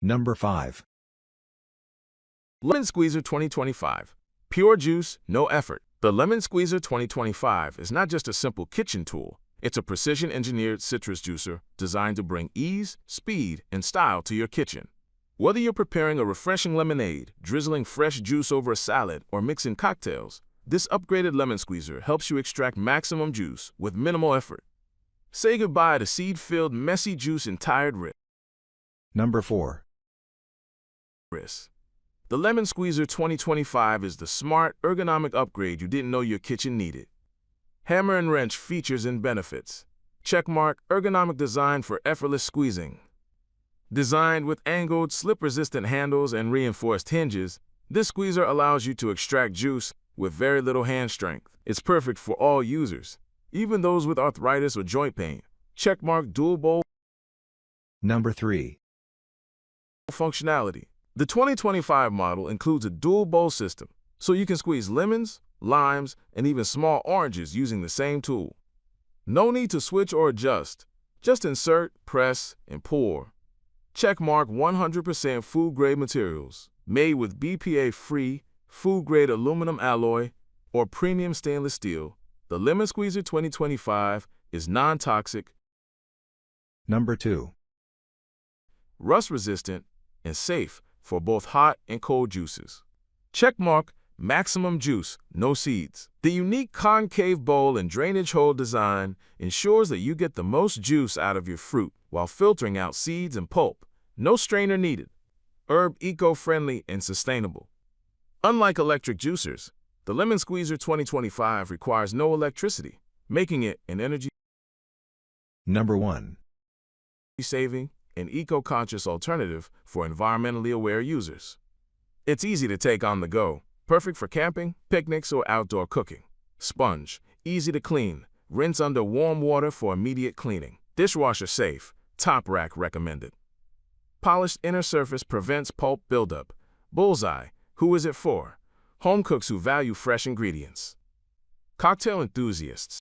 Number 5. Lemon Squeezer 2025. Pure juice, no effort. The Lemon Squeezer 2025 is not just a simple kitchen tool. It's a precision-engineered citrus juicer designed to bring ease, speed, and style to your kitchen. Whether you're preparing a refreshing lemonade, drizzling fresh juice over a salad, or mixing cocktails, this upgraded lemon squeezer helps you extract maximum juice with minimal effort. Say goodbye to seed-filled, messy juice and tired Number 4. wrists. The Lemon Squeezer 2025 is the smart, ergonomic upgrade you didn't know your kitchen needed. Hammer and wrench features and benefits. Checkmark, ergonomic design for effortless squeezing. Designed with angled, slip-resistant handles and reinforced hinges, this squeezer allows you to extract juice with very little hand strength. It's perfect for all users, even those with arthritis or joint pain. Checkmark, dual bowl Number 3. functionality. The 2025 model includes a dual bowl system, so you can squeeze lemons, limes, and even small oranges using the same tool. No need to switch or adjust. Just insert, press, and pour. Checkmark 100% food-grade materials, made with BPA-free, food-grade aluminum alloy, or premium stainless steel. The Lemon Squeezer 2025 is non-toxic, Number 2. rust-resistant, and safe for both hot and cold juices. Checkmark, maximum juice, no seeds. The unique concave bowl and drainage hole design ensures that you get the most juice out of your fruit while filtering out seeds and pulp. No strainer needed. Herb, eco-friendly, and sustainable. Unlike electric juicers, the Lemon Squeezer 2025 requires no electricity, making it an energy Number 1. saving and eco-conscious alternative for environmentally aware users. It's easy to take on the go, perfect for camping, picnics, or outdoor cooking. Sponge, easy to clean, rinse under warm water for immediate cleaning. Dishwasher safe, top rack recommended. Polished inner surface prevents pulp buildup. Bullseye, who is it for? Home cooks who value fresh ingredients. Cocktail enthusiasts.